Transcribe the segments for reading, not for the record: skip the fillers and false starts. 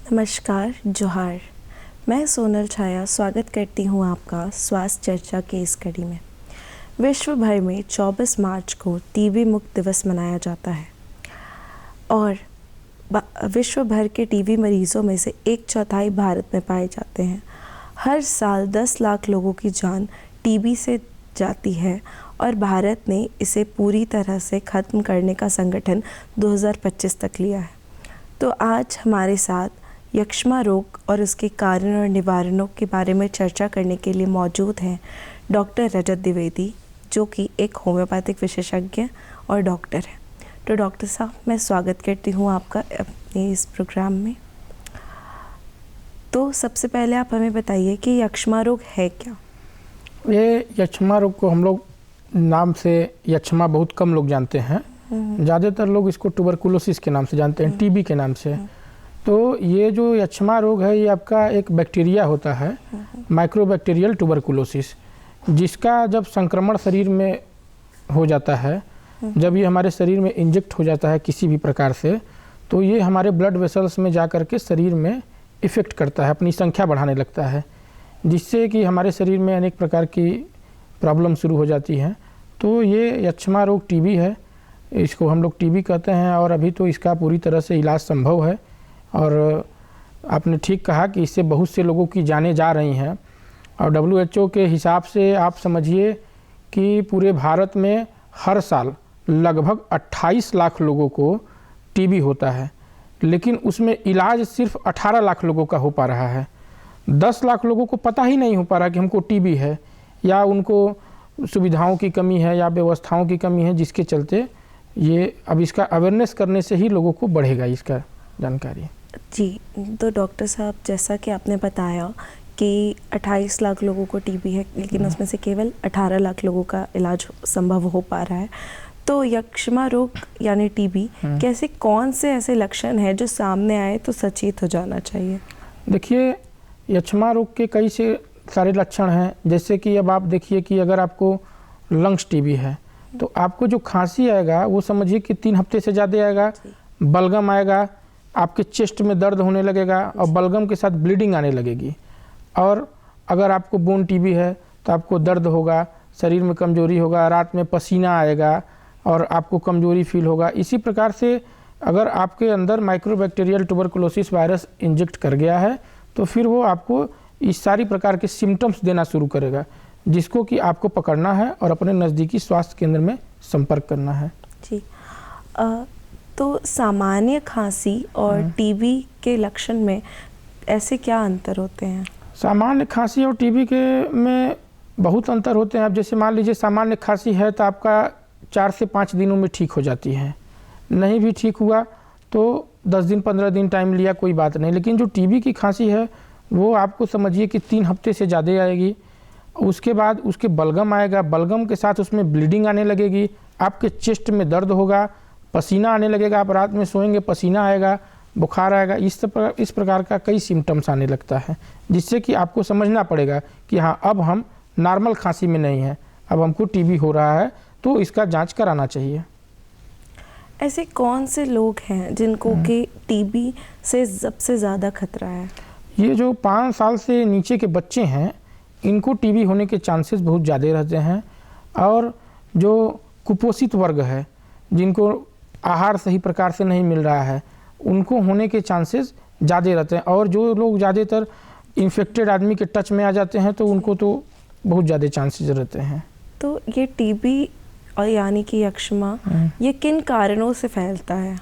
नमस्कार, जोहार। मैं सोनल छाया स्वागत करती हूँ आपका स्वास्थ्य चर्चा के इस कड़ी में। विश्व भर में 24 मार्च को टीबी मुक्त दिवस मनाया जाता है और विश्व भर के टीबी मरीजों में से 1/4 भारत में पाए जाते हैं। हर साल 10 लाख लोगों की जान टीबी से जाती है और भारत ने इसे पूरी तरह से ख़त्म करने का संगठन 2025 तक लिया है। तो आज हमारे साथ यक्ष्मा रोग और उसके कारण और निवारणों के बारे में चर्चा करने के लिए मौजूद हैं डॉक्टर रजत द्विवेदी, जो कि एक होम्योपैथिक विशेषज्ञ और डॉक्टर हैं। तो डॉक्टर साहब, मैं स्वागत करती हूँ आपका अपने इस प्रोग्राम में। तो सबसे पहले आप हमें बताइए कि यक्ष्मा रोग है क्या? ये यक्ष्मा रोग को हम लोग नाम से यक्ष्मा बहुत कम लोग जानते हैं। ज़्यादातर लोग इसको ट्यूबरकुलोसिस के नाम से जानते हैं, टीबी के नाम से। तो ये जो यक्ष्मा रोग है, ये आपका एक बैक्टीरिया होता है, माइक्रोबैक्टीरियल ट्यूबरकुलोसिस, जिसका जब संक्रमण शरीर में हो जाता है, जब ये हमारे शरीर में इंजेक्ट हो जाता है किसी भी प्रकार से, तो ये हमारे ब्लड वेसल्स में जा कर के शरीर में इफ़ेक्ट करता है, अपनी संख्या बढ़ाने लगता है, जिससे कि हमारे शरीर में अनेक प्रकार की प्रॉब्लम शुरू हो जाती हैं। तो ये यक्ष्मा रोग टीबी है, इसको हम लोग टीबी कहते हैं और अभी तो इसका पूरी तरह से इलाज संभव है। और आपने ठीक कहा कि इससे बहुत से लोगों की जानें जा रही हैं और WHO के हिसाब से आप समझिए कि पूरे भारत में हर साल लगभग 28 लाख लोगों को टीबी होता है, लेकिन उसमें इलाज सिर्फ 18 लाख लोगों का हो पा रहा है। 10 लाख लोगों को पता ही नहीं हो पा रहा कि हमको टीबी है, या उनको सुविधाओं की कमी है या व्यवस्थाओं की कमी है, जिसके चलते ये अब इसका अवेयरनेस करने से ही लोगों को बढ़ेगा इसका जानकारी। जी, तो डॉक्टर साहब, जैसा कि आपने बताया कि 28 लाख लोगों को टीबी है, लेकिन उसमें से केवल 18 लाख लोगों का इलाज संभव हो पा रहा है। तो यक्ष्मा रोग यानी टीबी कैसे, कौन से ऐसे लक्षण हैं जो सामने आए तो सचेत हो जाना चाहिए? देखिए, यक्ष्मा रोग के कई से सारे लक्षण हैं। जैसे कि अब आप देखिए कि अगर आपको लंग्स टीबी है तो आपको जो खांसी आएगा वो समझिए कि 3 हफ्ते से ज़्यादा आएगा, बलगम आएगा, आपके चेस्ट में दर्द होने लगेगा और बलगम के साथ ब्लीडिंग आने लगेगी। और अगर आपको बोन टीबी है तो आपको दर्द होगा, शरीर में कमजोरी होगा, रात में पसीना आएगा और आपको कमजोरी फील होगा। इसी प्रकार से अगर आपके अंदर माइक्रोबैक्टीरियल ट्यूबरकुलोसिस वायरस इंजेक्ट कर गया है तो फिर वो आपको इस सारी प्रकार के सिम्टम्स देना शुरू करेगा, जिसको कि आपको पकड़ना है और अपने नज़दीकी स्वास्थ्य केंद्र में संपर्क करना है। जी, तो सामान्य खांसी और टीबी के लक्षण में ऐसे क्या अंतर होते हैं? सामान्य खांसी और टीबी के में बहुत अंतर होते हैं। अब जैसे मान लीजिए सामान्य खांसी है तो आपका 4 से 5 दिनों में ठीक हो जाती है, नहीं भी ठीक हुआ तो 10 दिन 15 दिन टाइम लिया, कोई बात नहीं। लेकिन जो टीबी की खांसी है वो आपको समझिए कि 3 हफ्ते से ज़्यादा आएगी। उसके बाद उसके बलगम आएगा, बलगम के साथ उसमें ब्लीडिंग आने लगेगी, आपके चेस्ट में दर्द होगा, पसीना आने लगेगा, आप रात में सोएंगे पसीना आएगा, बुखार आएगा। इस प्रकार का कई सिम्टम्स आने लगता है, जिससे कि आपको समझना पड़ेगा कि हाँ, अब हम नॉर्मल खांसी में नहीं हैं, अब हमको टीबी हो रहा है, तो इसका जांच कराना चाहिए। ऐसे कौन से लोग हैं जिनको कि टीबी से सबसे ज़्यादा खतरा है? ये जो 5 साल से नीचे के बच्चे हैं, इनको टीबी होने के चांसेस बहुत ज़्यादा रहते हैं। और जो कुपोषित वर्ग है, जिनको आहार सही प्रकार से नहीं मिल रहा है, उनको होने के चांसेस ज़्यादा रहते हैं। और जो लोग ज़्यादातर इन्फेक्टेड आदमी के टच में आ जाते हैं तो उनको तो बहुत ज़्यादा चांसेस रहते हैं। तो ये टीबी और यानी कि यक्ष्मा, ये किन कारणों से फैलता है?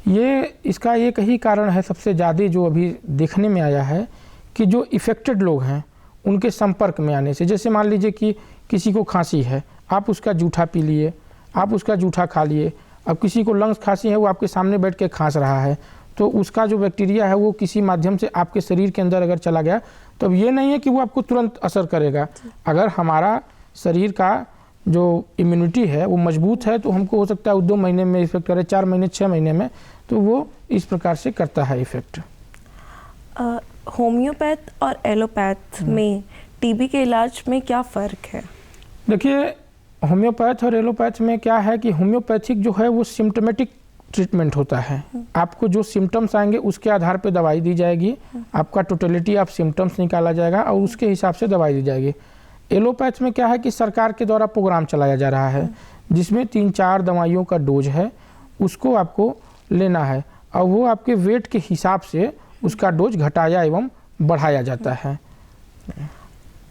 ये इसका एक ही कारण है सबसे ज़्यादा जो अभी देखने में आया है, कि जो इफ़ेक्टेड लोग हैं उनके संपर्क में आने से। जैसे मान लीजिए कि किसी को खांसी है, आप उसका जूठा पी लिए, आप उसका जूठा खा लिए। अब किसी को लंग्स खांसी है, वो आपके सामने बैठ के खांस रहा है, तो उसका जो बैक्टीरिया है वो किसी माध्यम से आपके शरीर के अंदर अगर चला गया तो अब ये नहीं है कि वो आपको तुरंत असर करेगा। अगर हमारा शरीर का जो इम्यूनिटी है वो मजबूत है तो हमको हो सकता है 2 महीने में इफेक्ट करे, 4 महीने 6 महीने में, तो वो इस प्रकार से करता है इफेक्ट। होम्योपैथ और एलोपैथ में टीबी के इलाज में क्या फ़र्क है? देखिए, होम्योपैथ और एलोपैथ में क्या है कि होम्योपैथिक जो है वो सिम्टोमेटिक ट्रीटमेंट होता है। आपको जो सिम्टम्स आएंगे उसके आधार पे दवाई दी जाएगी, आपका टोटलिटी ऑफ सिम्टम्स निकाला जाएगा और उसके हिसाब से दवाई दी जाएगी। एलोपैथ में क्या है कि सरकार के द्वारा प्रोग्राम चलाया जा रहा है जिसमें 3-4 दवाइयों का डोज है, उसको आपको लेना है और वो आपके वेट के हिसाब से उसका डोज घटाया एवं बढ़ाया जाता है।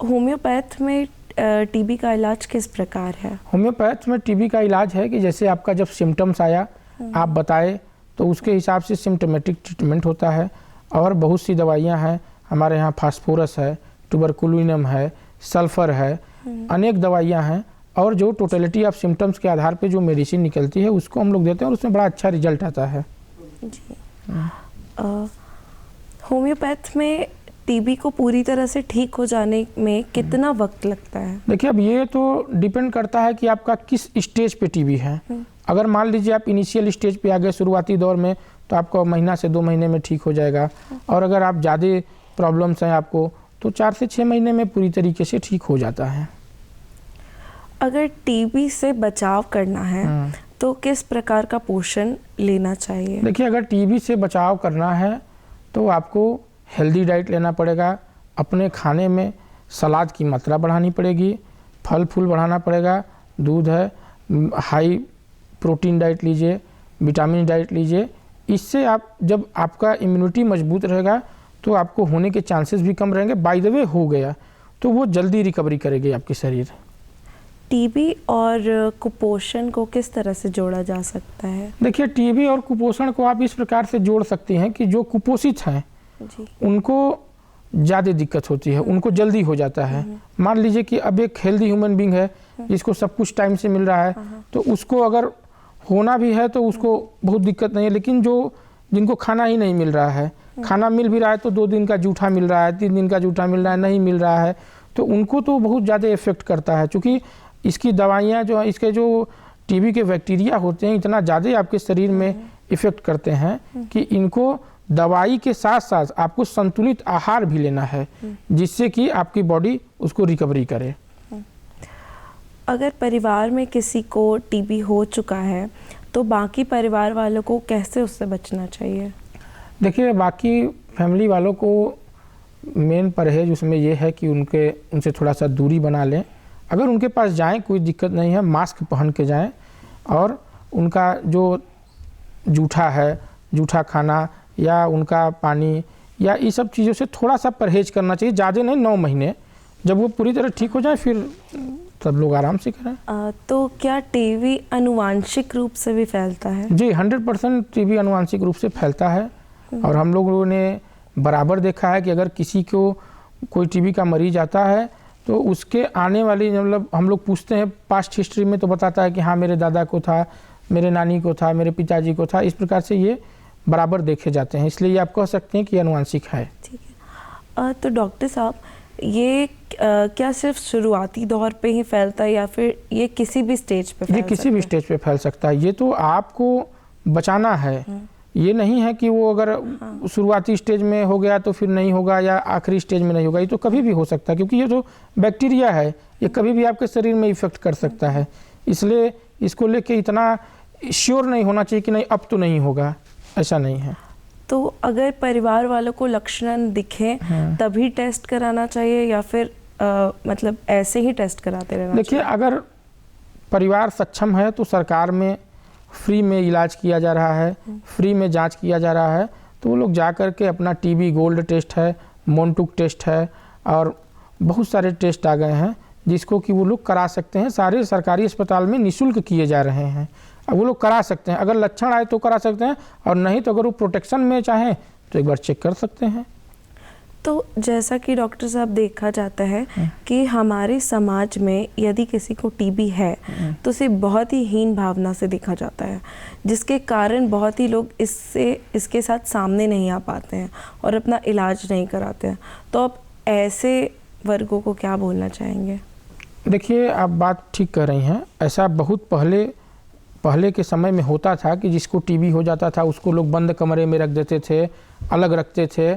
होम्योपैथ में टीबी का इलाज किस प्रकार है? होम्योपैथ में टीबी का इलाज है कि जैसे आपका जब सिम्टम्स आया आप बताए तो उसके हिसाब से सिम्टोमेटिक ट्रीटमेंट होता है और बहुत सी दवाइयाँ हैं हमारे यहाँ, फास्फोरस है, ट्यूबरकुलिनम है, सल्फर है, अनेक दवाइयाँ हैं और जो टोटलिटी ऑफ सिम्टम्स के आधार पे जो मेडिसिन निकलती है उसको हम लोग देते हैं और उसमें बड़ा अच्छा रिजल्ट आता है। जी। होम्योपैथ में टीबी को पूरी तरह से ठीक हो जाने में कितना वक्त लगता है? देखिए, अब ये तो डिपेंड करता है कि आपका किस स्टेज पे टीबी है। अगर मान लीजिए आप इनिशियल स्टेज पे आ गए शुरुआती दौर में तो आपका महीना से 2 महीने में ठीक हो जाएगा और अगर आप ज़्यादा प्रॉब्लम्स हैं आपको तो 4 से 6 महीने में पूरी तरीके से ठीक हो जाता है। अगर टीबी से बचाव करना है तो किस प्रकार का पोषण लेना चाहिए? देखिए, अगर टीबी से बचाव करना है तो आपको हेल्दी डाइट लेना पड़ेगा, अपने खाने में सलाद की मात्रा बढ़ानी पड़ेगी, फल फूल बढ़ाना पड़ेगा, दूध है, हाई प्रोटीन डाइट लीजिए, विटामिन डाइट लीजिए। इससे आप जब आपका इम्यूनिटी मजबूत रहेगा तो आपको होने के चांसेस भी कम रहेंगे। बाय द वे हो गया तो वो जल्दी रिकवरी करेगी आपकी शरीर। टीबी और कुपोषण को किस तरह से जोड़ा जा सकता है? देखिए, टीबी और कुपोषण को आप इस प्रकार से जोड़ सकती हैं कि जो कुपोषित हैं जी। उनको ज़्यादा दिक्कत होती है, उनको जल्दी हो जाता है। मान लीजिए कि अब एक हेल्दी ह्यूमन बींग है जिसको सब कुछ टाइम से मिल रहा है तो उसको अगर होना भी है तो उसको बहुत दिक्कत नहीं है, लेकिन जिनको खाना ही नहीं मिल रहा है, खाना मिल भी रहा है तो 2 दिन का जूठा मिल रहा है, 3 दिन का जूठा मिल रहा है, नहीं मिल रहा है, तो उनको तो बहुत ज़्यादा इफेक्ट करता है। क्योंकि इसकी दवाइयाँ जो इसके जो टीबी के बैक्टीरिया होते हैं इतना ज़्यादा आपके शरीर में इफ़ेक्ट करते हैं कि इनको दवाई के साथ साथ आपको संतुलित आहार भी लेना है जिससे कि आपकी बॉडी उसको रिकवरी करे। अगर परिवार में किसी को टीबी हो चुका है तो बाकी परिवार वालों को कैसे उससे बचना चाहिए? देखिए, बाकी फैमिली वालों को मेन परहेज उसमें यह है कि उनसे थोड़ा सा दूरी बना लें। अगर उनके पास जाएं कोई दिक्कत नहीं है, मास्क पहन के जाएं और उनका जो जूठा है, जूठा खाना या उनका पानी या ये सब चीज़ों से थोड़ा सा परहेज करना चाहिए, ज़्यादा नहीं। 9 महीने जब वो पूरी तरह ठीक हो जाए फिर सब लोग आराम से करें। तो क्या टीबी आनुवांशिक रूप से भी फैलता है? जी, 100% टीबी आनुवांशिक रूप से फैलता है और हम लोगों ने बराबर देखा है कि अगर किसी को कोई टीबी का मरीज आता है तो उसके आने वाली मतलब हम लोग पूछते हैं पास्ट हिस्ट्री में तो बताता है कि हाँ मेरे दादा को था, मेरे नानी को था, मेरे पिताजी को था। इस प्रकार से ये बराबर देखे जाते हैं, इसलिए ये आप कह सकते हैं कि आनुवांशिक है। ठीक है। तो डॉक्टर साहब, ये क्या सिर्फ शुरुआती दौर पे ही फैलता है या फिर ये किसी भी स्टेज पे फैल सकता है? ये किसी भी स्टेज पे फैल सकता है। ये तो आपको बचाना है, ये नहीं है कि वो अगर शुरुआती स्टेज में हो गया तो फिर नहीं होगा या आखिरी स्टेज में नहीं होगा। ये तो कभी भी हो सकता है क्योंकि ये जो बैक्टीरिया है ये कभी भी आपके शरीर में इफेक्ट कर सकता है। इसलिए इसको लेके इतना श्योर नहीं होना चाहिए कि नहीं अब तो नहीं होगा, ऐसा नहीं है। तो अगर परिवार वालों को लक्षण दिखे तभी टेस्ट कराना चाहिए या फिर मतलब ऐसे ही टेस्ट कराते रहना चाहिए? देखिए, अगर परिवार सक्षम है तो सरकार में फ्री में इलाज किया जा रहा है, फ्री में जांच किया जा रहा है, तो वो लोग जा कर के अपना टीबी गोल्ड टेस्ट है, मोन्टुक टेस्ट है और बहुत सारे टेस्ट आ गए हैं जिसको कि वो लोग करा सकते हैं। सारे सरकारी अस्पताल में निःशुल्क किए जा रहे हैं, अब वो लोग करा सकते हैं। अगर लक्षण आए तो करा सकते हैं और नहीं तो अगर वो प्रोटेक्शन में चाहें तो एक बार चेक कर सकते हैं। तो जैसा कि डॉक्टर साहब देखा जाता है कि हमारे समाज में यदि किसी को टीबी है तो उसे बहुत ही हीन भावना से देखा जाता है, जिसके कारण बहुत ही लोग इसके साथ सामने नहीं आ पाते हैं और अपना इलाज नहीं कराते हैं। तो आप ऐसे वर्गों को क्या बोलना चाहेंगे? देखिए, आप बात ठीक कह रही हैं। ऐसा बहुत पहले के समय में होता था कि जिसको टीबी हो जाता था उसको लोग बंद कमरे में रख देते थे, अलग रखते थे।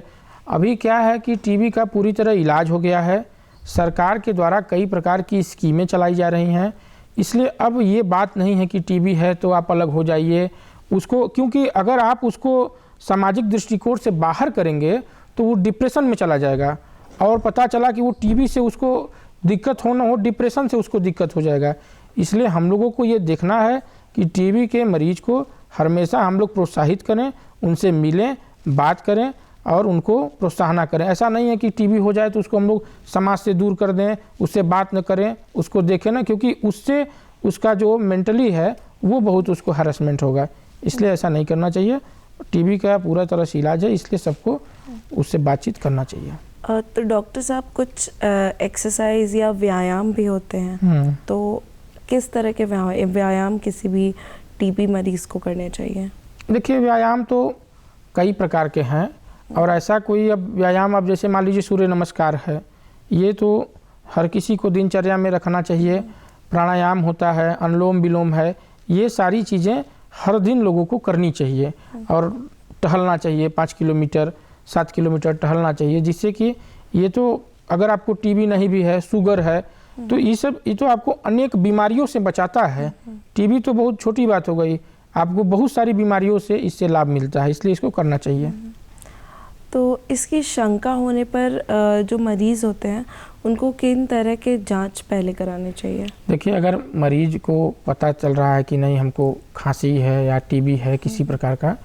अभी क्या है कि टीबी का पूरी तरह इलाज हो गया है, सरकार के द्वारा कई प्रकार की स्कीमें चलाई जा रही हैं। इसलिए अब ये बात नहीं है कि टीबी है तो आप अलग हो जाइए, उसको, क्योंकि अगर आप उसको सामाजिक दृष्टिकोण से बाहर करेंगे तो वो डिप्रेशन में चला जाएगा, और पता चला कि वो टीबी से उसको दिक्कत हो ना हो, डिप्रेशन से उसको दिक्कत हो जाएगा। इसलिए हम लोगों को ये देखना है कि टीबी के मरीज को हमेशा हम लोग प्रोत्साहित करें, उनसे मिलें, बात करें और उनको प्रोत्साहन करें। ऐसा नहीं है कि टीबी हो जाए तो उसको हम लोग समाज से दूर कर दें, उससे बात न करें, उसको देखें ना, क्योंकि उससे उसका जो मेंटली है वो बहुत उसको हरासमेंट होगा। इसलिए ऐसा नहीं करना चाहिए। टीबी का पूरा तरह से इलाज है, इसलिए सबको उससे बातचीत करना चाहिए। तो डॉक्टर साहब, कुछ एक्सरसाइज या व्यायाम भी होते हैं, तो किस तरह के व्यायाम किसी भी टीबी मरीज को करने चाहिए? देखिए, व्यायाम तो कई प्रकार के हैं, और ऐसा कोई अब व्यायाम, अब जैसे मान लीजिए सूर्य नमस्कार है, ये तो हर किसी को दिनचर्या में रखना चाहिए। प्राणायाम होता है, अनुलोम विलोम है, ये सारी चीज़ें हर दिन लोगों को करनी चाहिए। और टहलना चाहिए, 5 किलोमीटर 7 किलोमीटर टहलना चाहिए, जिससे कि ये तो अगर आपको टीबी नहीं भी है, शुगर है, तो ये तो आपको अनेक बीमारियों से बचाता है। टीबी तो बहुत छोटी बात हो गई, आपको बहुत सारी बीमारियों से इससे लाभ मिलता है, इसलिए इसको करना चाहिए। तो इसकी शंका होने पर जो मरीज़ होते हैं उनको किन तरह के जांच पहले कराने चाहिए? देखिए, अगर मरीज को पता चल रहा है कि नहीं हमको खांसी है या टीबी है किसी प्रकार का,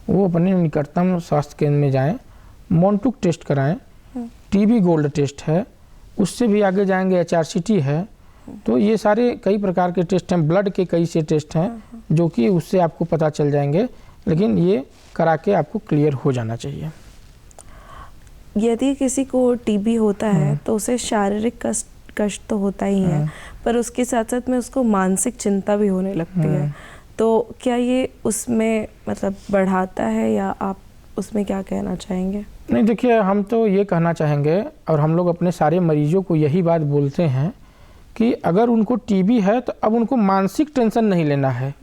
वो अपने निकटतम स्वास्थ्य केंद्र में जाएं, मोंटुक टेस्ट कराएं, टीबी गोल्ड टेस्ट है, उससे भी आगे जाएंगे HRCT है। तो ये सारे कई प्रकार के टेस्ट हैं, ब्लड के कई से टेस्ट हैं जो कि उससे आपको पता चल जाएंगे, लेकिन ये करा के आपको क्लियर हो जाना चाहिए। यदि किसी को टीबी होता है तो उसे शारीरिक कष्ट तो होता ही है, पर उसके साथ साथ में उसको मानसिक चिंता भी होने लगती है, तो क्या ये उसमें मतलब बढ़ाता है, या आप उसमें क्या कहना चाहेंगे? नहीं, देखिए, हम तो ये कहना चाहेंगे, और हम लोग अपने सारे मरीजों को यही बात बोलते हैं कि अगर उनको टीबी है तो अब उनको मानसिक टेंशन नहीं लेना है,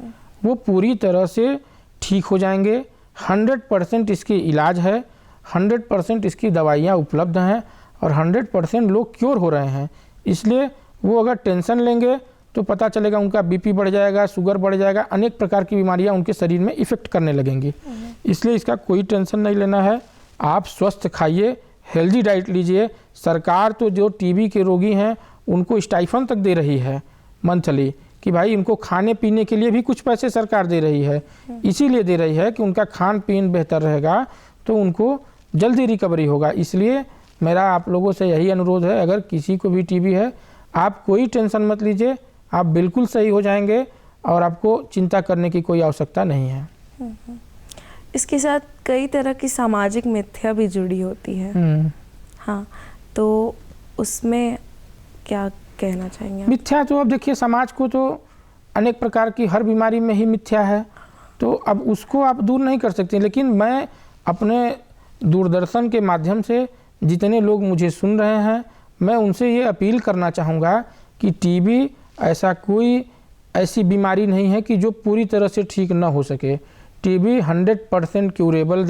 वो पूरी तरह से ठीक हो जाएंगे। 100% इसकी इलाज है, 100% इसकी दवाइयाँ उपलब्ध हैं, और 100% लोग क्योर हो रहे हैं। इसलिए वो अगर टेंशन लेंगे तो पता चलेगा उनका BP बढ़ जाएगा, शुगर बढ़ जाएगा, अनेक प्रकार की बीमारियां उनके शरीर में इफेक्ट करने लगेंगी। इसलिए इसका कोई टेंशन नहीं लेना है। आप स्वस्थ खाइए, हेल्दी डाइट लीजिए। सरकार तो जो टीबी के रोगी हैं उनको स्टाइफन तक दे रही है मंथली, कि भाई इनको खाने पीने के लिए भी कुछ पैसे सरकार दे रही है। इसीलिए दे रही है कि उनका खान पीन बेहतर रहेगा तो उनको जल्दी रिकवरी होगा। इसलिए मेरा आप लोगों से यही अनुरोध है, अगर किसी को भी टीबी है, आप कोई टेंशन मत लीजिए, आप बिल्कुल सही हो जाएंगे और आपको चिंता करने की कोई आवश्यकता नहीं है। इसके साथ कई तरह की सामाजिक मिथ्या भी जुड़ी होती है। हाँ, तो उसमें क्या कहना चाहेंगे? मिथ्या तो अब देखिए, समाज को तो अनेक प्रकार की हर बीमारी में ही मिथ्या है, तो अब उसको आप दूर नहीं कर सकते। लेकिन मैं अपने दूरदर्शन के माध्यम से जितने लोग मुझे सुन रहे हैं, मैं उनसे ये अपील करना चाहूँगा कि टीबी ऐसा कोई ऐसी बीमारी नहीं है कि जो पूरी तरह से ठीक ना हो सके। टीबी 100% क्यूरेबल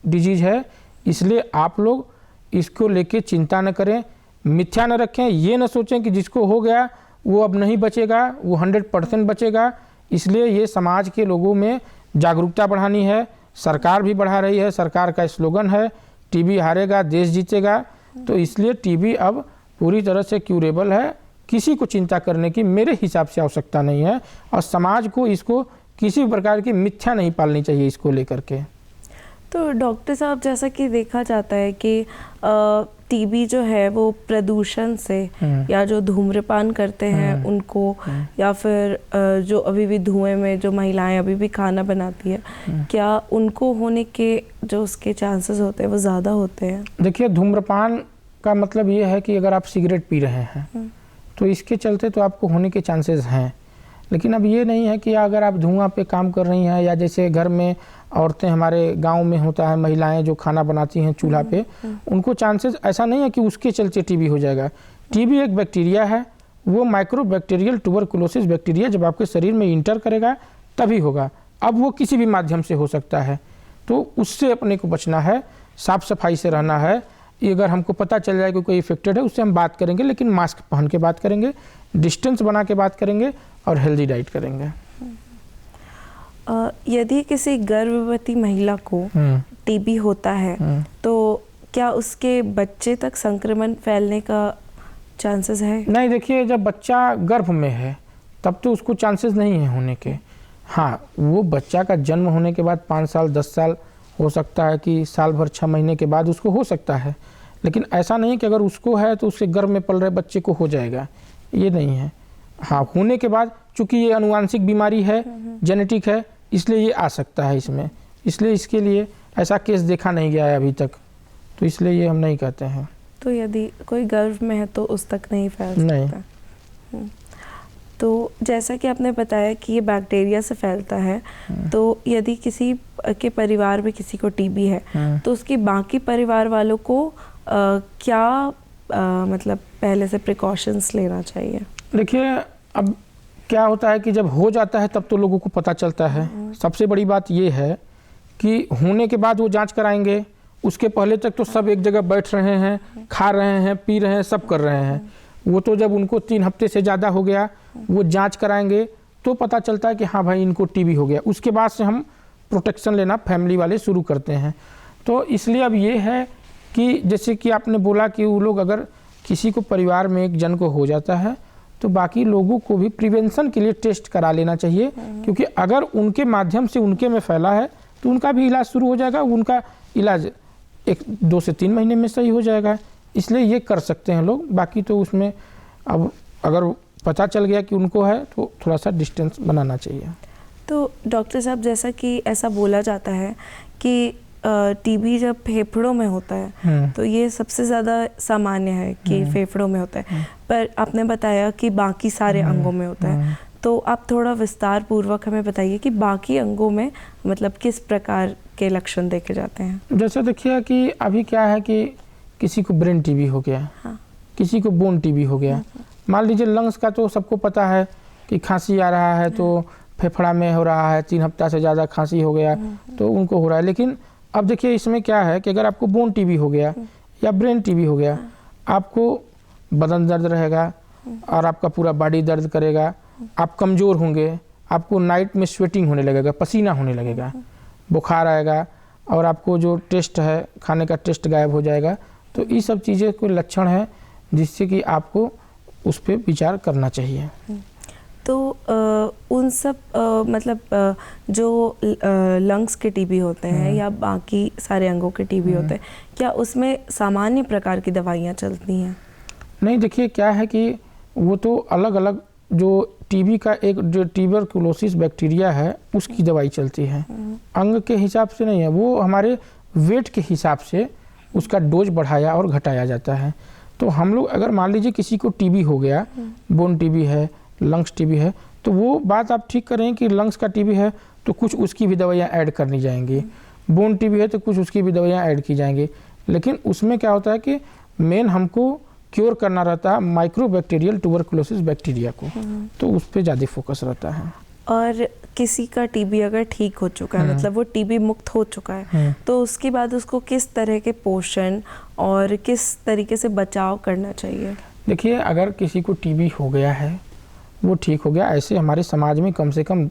डिजीज़ है। इसलिए आप लोग इसको लेके चिंता न करें, मिथ्या न रखें, ये न सोचें कि जिसको हो गया वो अब नहीं बचेगा, वो 100% बचेगा। इसलिए ये समाज के लोगों में जागरूकता बढ़ानी है। सरकार भी बढ़ा रही है, सरकार का स्लोगन है टीबी हारेगा देश जीतेगा। तो इसलिए टीबी अब पूरी तरह से क्यूरेबल है, किसी को चिंता करने की मेरे हिसाब से आवश्यकता नहीं है, और समाज को इसको किसी प्रकार की मिथ्या नहीं पालनी चाहिए इसको लेकर के। तो डॉक्टर साहब, जैसा कि देखा जाता है कि टीबी जो है वो प्रदूषण से, या जो धूम्रपान करते हैं उनको, या फिर जो अभी भी धुएं में जो महिलाएं अभी भी खाना बनाती है, क्या उनको होने के जो उसके चांसेस होते हैं वो ज़्यादा होते हैं? देखिए, धूम्रपान का मतलब ये है कि अगर आप सिगरेट पी रहे हैं तो इसके चलते तो आपको होने के चांसेस हैं। लेकिन अब ये नहीं है कि अगर आप धुआं पे काम कर रही हैं, या जैसे घर में औरतें हमारे गांव में होता है, महिलाएं जो खाना बनाती हैं चूल्हा पे, उनको चांसेस ऐसा नहीं है कि उसके चलते टीबी हो जाएगा। टीबी एक बैक्टीरिया है, वो माइक्रोबैक्टीरियल ट्यूबरकुलोसिस बैक्टीरिया जब आपके शरीर में इंटर करेगा तभी होगा। अब वो किसी भी माध्यम से हो सकता है, तो उससे अपने को बचना है, साफ सफाई से रहना है। अगर हमको पता चल जाए कि कोई इफेक्टेड है, उससे हम बात करेंगे, लेकिन मास्क पहन के बात करेंगे, डिस्टेंस बना के बात करेंगे और हेल्दी डाइट करेंगे। यदि किसी गर्भवती महिला को टीबी होता है तो क्या उसके बच्चे तक संक्रमण फैलने का चांसेस है? नहीं, देखिए जब बच्चा गर्भ में है तब तो उसको चांसेस नहीं है होने के। हाँ, वो बच्चा का जन्म होने के बाद 5 साल 10 साल हो सकता है कि साल भर 6 महीने के बाद उसको हो सकता है, लेकिन ऐसा नहीं कि अगर उसको है तो उसके गर्भ में पल रहे बच्चे को हो जाएगा, ये नहीं है। हाँ, होने के बाद चूंकि ये अनुवांशिक बीमारी है, जेनेटिक है, इसलिए ये आ सकता है इसमें, इसलिए इसके लिए ऐसा केस देखा नहीं गया है अभी तक, तो इसलिए ये हम नहीं कहते हैं। तो यदि कोई गर्भ में है तो उस तक नहीं फैल सकता? तो जैसा कि आपने बताया कि ये बैक्टीरिया से फैलता है, तो यदि किसी के परिवार में किसी को टीबी है तो उसकी बाकी परिवार वालों को क्या मतलब पहले से प्रिकॉशंस लेना चाहिए? देखिए, अब क्या होता है कि जब हो जाता है तब तो लोगों को पता चलता है। सबसे बड़ी बात ये है कि होने के बाद वो जांच कराएंगे, उसके पहले तक तो सब एक जगह बैठ रहे हैं, खा रहे हैं, पी रहे हैं, सब कर रहे हैं। वो तो जब उनको 3 हफ्ते से ज़्यादा हो गया, वो जांच कराएंगे तो पता चलता है कि हाँ भाई इनको टीबी हो गया। उसके बाद से हम प्रोटेक्शन लेना फैमिली वाले शुरू करते हैं। तो इसलिए अब ये है कि जैसे कि आपने बोला कि वो लोग अगर किसी को परिवार में एक जन को हो जाता है तो बाकी लोगों को भी प्रिवेंशन के लिए टेस्ट करा लेना चाहिए, क्योंकि अगर उनके माध्यम से उनके में फैला है तो उनका भी इलाज शुरू हो जाएगा, उनका इलाज 2 से 3 महीने में सही हो जाएगा। इसलिए ये कर सकते हैं लोग। बाकी तो उसमें अब अगर पता चल गया कि उनको है तो थोड़ा सा डिस्टेंस बनाना चाहिए। तो डॉक्टर साहब, जैसा कि ऐसा बोला जाता है कि टीबी जब फेफड़ों में होता है तो ये सबसे ज़्यादा सामान्य है कि फेफड़ों में होता है, पर आपने बताया कि बाकी सारे अंगों में होता है। तो आप थोड़ा विस्तार पूर्वक हमें बताइए कि बाकी अंगों में मतलब किस प्रकार के लक्षण देखे जाते हैं? जैसे देखिए कि अभी क्या है कि किसी को ब्रेन टीबी हो गया, किसी को बोन टीबी हो गया। मान लीजिए लंग्स का तो सबको पता है कि खांसी आ रहा है तो फेफड़ा में हो रहा है, 3 हफ्ता से ज़्यादा खांसी हो गया तो उनको हो रहा है। लेकिन अब देखिए इसमें क्या है कि अगर आपको बोन टीबी हो गया या ब्रेन टीबी हो गया, आपको बदन दर्द रहेगा और आपका पूरा बॉडी दर्द करेगा, आप कमज़ोर होंगे, आपको नाइट में स्वेटिंग होने लगेगा, पसीना होने लगेगा, बुखार आएगा और आपको जो टेस्ट है खाने का टेस्ट गायब हो जाएगा। तो ये सब चीज़ें कोई लक्षण है जिससे कि आपको उस पर विचार करना चाहिए। तो उन सब मतलब जो लंग्स के टीबी होते हैं या बाकी सारे अंगों के टीबी होते हैं, क्या उसमें सामान्य प्रकार की दवाइयाँ चलती हैं? नहीं, देखिए क्या है कि वो तो अलग अलग जो टीबी का एक जो ट्यूबरकुलोसिस बैक्टीरिया है उसकी दवाई चलती है, अंग के हिसाब से नहीं है। वो हमारे वेट के हिसाब से उसका डोज बढ़ाया और घटाया जाता है। तो हम लोग अगर मान लीजिए किसी को टीबी हो गया, बोन टीबी है, लंग्स टीबी है, तो वो बात आप ठीक करें कि लंग्स का टीबी है तो कुछ उसकी भी दवाइयाँ ऐड करनी जाएंगी, बोन टीबी है तो कुछ उसकी भी दवाइयाँ ऐड की जाएंगी। लेकिन उसमें क्या होता है कि मेन हमको क्योर करना रहता है माइक्रोबैक्टीरियल ट्यूबरकुलोसिस बैक्टीरिया को, तो उस पर ज़्यादा फोकस रहता है। और किसी का टीबी अगर ठीक हो चुका है, मतलब वो टीबी मुक्त हो चुका है, तो उसके बाद उसको किस तरह के पोषण और किस तरीके से बचाव करना चाहिए? देखिए, अगर किसी को टीबी हो गया है, वो ठीक हो गया, ऐसे हमारे समाज में कम से कम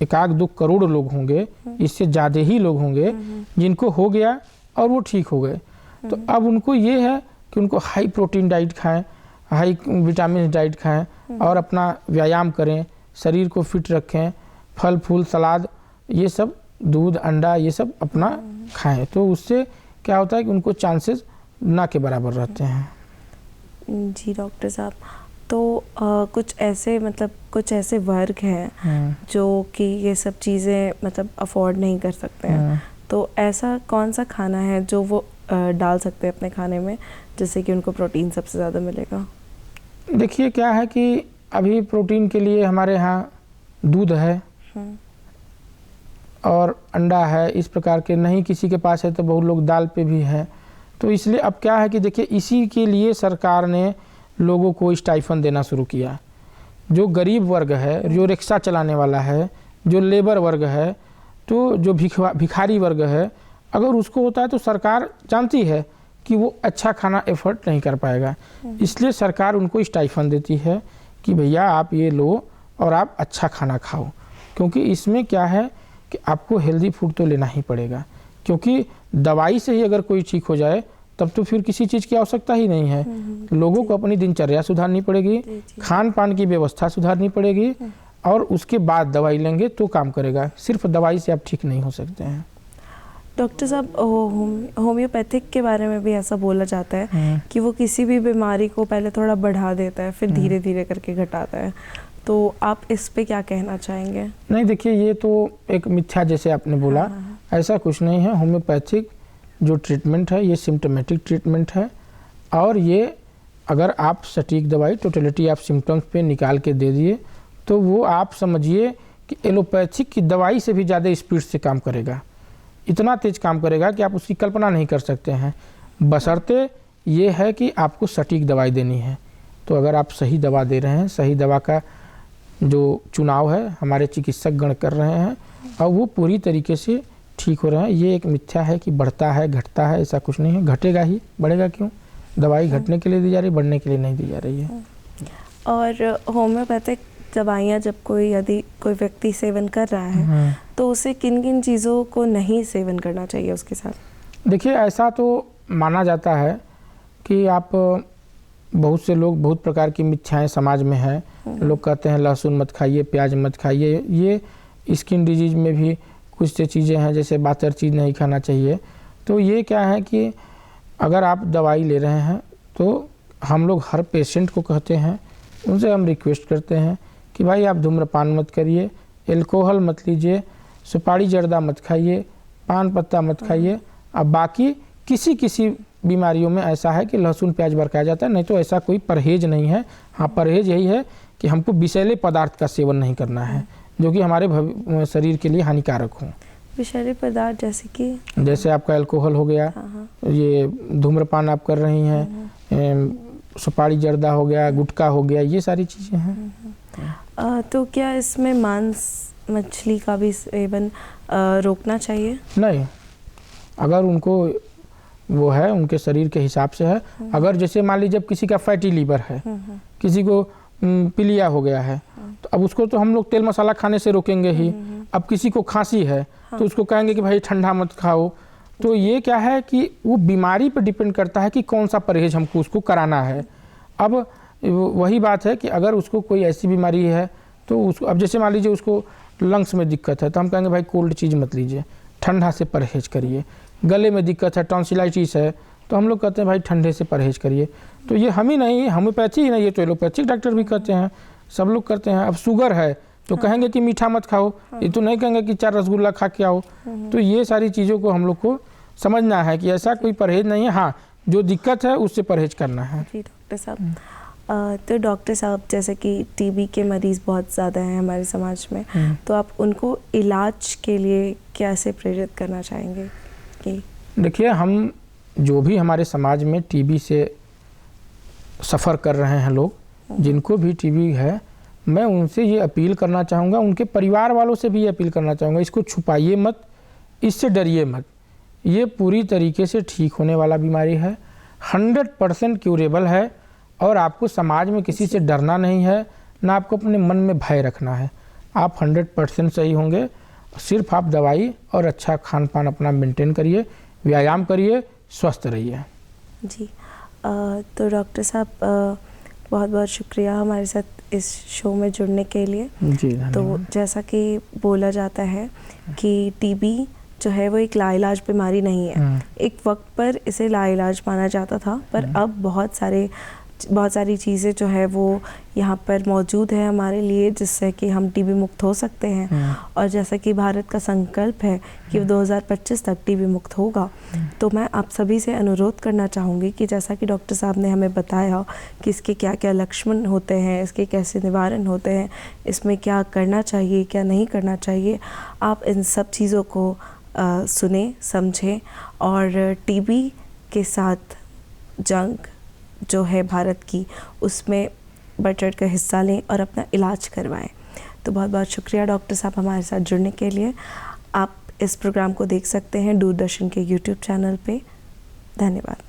1-2 करोड़ लोग होंगे, इससे ज़्यादा ही लोग होंगे जिनको हो गया और वो ठीक हो गए। तो अब उनको ये है कि उनको हाई प्रोटीन डाइट खाएं, हाई विटामिन डाइट खाएं और अपना व्यायाम करें, शरीर को फिट रखें, फल फूल सलाद ये सब, दूध अंडा ये सब अपना खाएं। तो उससे क्या होता है कि उनको चांसेस ना के बराबर रहते हैं। जी डॉक्टर साहब, तो कुछ ऐसे वर्ग हैं जो कि ये सब चीज़ें मतलब अफोर्ड नहीं कर सकते हैं, तो ऐसा कौन सा खाना है जो वो डाल सकते हैं अपने खाने में जिससे कि उनको प्रोटीन सबसे ज़्यादा मिलेगा? देखिए क्या है कि अभी प्रोटीन के लिए हमारे यहाँ दूध है और अंडा है, इस प्रकार के नहीं किसी के पास है तो बहुत लोग दाल पे भी हैं। तो इसलिए अब क्या है कि देखिए इसी के लिए सरकार ने लोगों को स्टाइफन देना शुरू किया। जो गरीब वर्ग है, जो रिक्शा चलाने वाला है, जो लेबर वर्ग है, तो जो भिखारी वर्ग है, अगर उसको होता है तो सरकार जानती है कि वो अच्छा खाना एफर्ट नहीं कर पाएगा, इसलिए सरकार उनको स्टाइफन देती है कि भैया आप ये लो और आप अच्छा खाना खाओ। क्योंकि इसमें क्या है कि आपको हेल्दी फूड तो लेना ही पड़ेगा, क्योंकि दवाई से ही अगर कोई ठीक हो जाए तब तो फिर किसी चीज़ की आवश्यकता ही नहीं है। लोगों को अपनी दिनचर्या सुधारनी पड़ेगी, खान पान की व्यवस्था सुधारनी पड़ेगी, और उसके बाद दवाई लेंगे तो काम करेगा। सिर्फ दवाई से आप ठीक नहीं हो सकते हैं। डॉक्टर साहब, होम्योपैथिक के बारे में भी ऐसा बोला जाता है कि वो किसी भी बीमारी को पहले थोड़ा बढ़ा देता है, फिर धीरे धीरे करके घटाता है, तो आप इस पे क्या कहना चाहेंगे? नहीं, देखिए, ये तो एक मिथ्या जैसे आपने बोला, ऐसा कुछ नहीं है। होम्योपैथिक जो ट्रीटमेंट है ये सिम्टोमेटिक ट्रीटमेंट है, और ये अगर आप सटीक दवाई टोटलिटी ऑफ सिम्टम्स पे निकाल के दे दिए तो वो आप समझिए कि एलोपैथिक की दवाई से भी ज़्यादा स्पीड से काम करेगा। इतना तेज़ काम करेगा कि आप उसकी कल्पना नहीं कर सकते हैं। बशर्ते ये है कि आपको सटीक दवाई देनी है। तो अगर आप सही दवा दे रहे हैं, सही दवा का जो चुनाव है हमारे चिकित्सक गण कर रहे हैं, और वो पूरी तरीके से ठीक हो रहे हैं, ये एक मिथ्या है कि बढ़ता है घटता है, ऐसा कुछ नहीं है। घटेगा ही, बढ़ेगा क्यों? दवाई घटने के लिए दी जा रही है, बढ़ने के लिए नहीं दी जा रही है। और होम्योपैथिक दवाइयाँ जब यदि कोई व्यक्ति सेवन कर रहा है तो उसे किन किन चीज़ों को नहीं सेवन करना चाहिए उसके साथ? देखिए, ऐसा तो माना जाता है कि आप, बहुत से लोग, बहुत प्रकार की मिथ्याएं समाज में हैं। लोग कहते हैं लहसुन मत खाइए, प्याज मत खाइए। ये स्किन डिजीज में भी कुछ से चीज़ें हैं, जैसे बातर चीज़ नहीं खाना चाहिए। तो ये क्या है कि अगर आप दवाई ले रहे हैं तो हम लोग हर पेशेंट को कहते हैं, उनसे हम रिक्वेस्ट करते हैं कि भाई आप धूम्रपान मत करिए, एल्कोहल मत लीजिए, सुपारी जर्दा मत खाइए, पान पत्ता मत खाइए। अब बाकी किसी बीमारियों में ऐसा है कि लहसुन प्याज बरकाया जाता है, नहीं तो ऐसा कोई परहेज नहीं है। हाँ, परहेज यही है कि हमको विषैले पदार्थ का सेवन नहीं करना है जो कि हमारे शरीर के लिए हानिकारक हो। विषैले पदार्थ जैसे कि? जैसे आपका एल्कोहल हो गया, ये धूम्रपान आप कर रही हैं, सुपारी जर्दा हो गया, गुटखा हो गया, ये सारी चीज़ें हैं। तो क्या इसमें मांस मछली का भी सेवन रोकना चाहिए? नहीं, अगर उनको वो है, उनके शरीर के हिसाब से है। अगर जैसे मान लीजिए जब किसी का फैटी लीवर है, किसी को पीलिया हो गया है, तो अब उसको तो हम लोग तेल मसाला खाने से रोकेंगे ही। अब किसी को खांसी है तो उसको कहेंगे कि भाई ठंडा मत खाओ। तो ये क्या है कि वो बीमारी पर डिपेंड करता है कि कौन सा परहेज हमको उसको कराना है। अब वही बात है कि अगर उसको कोई ऐसी बीमारी है तो उसको, अब जैसे मान लीजिए उसको लंग्स में दिक्कत है तो हम कहेंगे भाई कोल्ड चीज़ मत लीजिए, ठंडा से परहेज करिए। गले में दिक्कत है, टॉन्सिलाइटिस है, तो हम लोग कहते हैं भाई ठंडे से परहेज करिए। तो ये हम ही नहीं, होम्योपैथी ही नहीं, ये तो एलोपैथिक डॉक्टर भी कहते हैं, सब लोग करते हैं। अब शुगर है तो कहेंगे कि मीठा मत खाओ, ये तो नहीं कहेंगे कि 4 रसगुल्ला खा के आओ। तो ये सारी चीज़ों को हम लोग को समझना है कि ऐसा कोई परहेज नहीं है। हाँ, जो दिक्कत है उससे परहेज करना है। जी डॉक्टर साहब, तो डॉक्टर साहब, जैसे कि टीबी के मरीज़ बहुत ज़्यादा हैं हमारे समाज में, तो आप उनको इलाज के लिए कैसे प्रेरित करना चाहेंगे? कि देखिए, हम जो भी हमारे समाज में टीबी से सफ़र कर रहे हैं लोग, जिनको भी टीबी है, मैं उनसे ये अपील करना चाहूँगा, उनके परिवार वालों से भी ये अपील करना चाहूँगा, इसको छुपाइए मत, इससे डरिए मत। ये पूरी तरीके से ठीक होने वाला बीमारी है, 100% क्यूरेबल है, और आपको समाज में किसी से डरना नहीं है, ना आपको अपने मन में भय रखना है। आप 100% सही होंगे। सिर्फ आप दवाई और अच्छा खान पान अपना मेंटेन करिए, व्यायाम करिए, स्वस्थ रहिए। जी, तो डॉक्टर साहब, बहुत बहुत शुक्रिया हमारे साथ इस शो में जुड़ने के लिए। जी, तो जैसा कि बोला जाता है कि टीबी जो है वो एक लाइलाज बीमारी नहीं है। एक वक्त पर इसे लाइलाज माना जाता था, पर अब बहुत सारी चीज़ें जो है वो यहाँ पर मौजूद है हमारे लिए, जिससे कि हम टीबी मुक्त हो सकते हैं। और जैसा कि भारत का संकल्प है कि 2025 तक टीबी मुक्त होगा, तो मैं आप सभी से अनुरोध करना चाहूँगी कि जैसा कि डॉक्टर साहब ने हमें बताया कि इसके क्या क्या लक्षण होते हैं, इसके कैसे निवारण होते हैं, इसमें क्या करना चाहिए, क्या नहीं करना चाहिए, आप इन सब चीज़ों को सुने, समझें, और टीबी के साथ जंग जो है भारत की, उसमें बढ़ चढ़ कर हिस्सा लें और अपना इलाज करवाएं। तो बहुत बहुत शुक्रिया डॉक्टर साहब हमारे साथ जुड़ने के लिए। आप इस प्रोग्राम को देख सकते हैं दूरदर्शन के YouTube चैनल पे। धन्यवाद।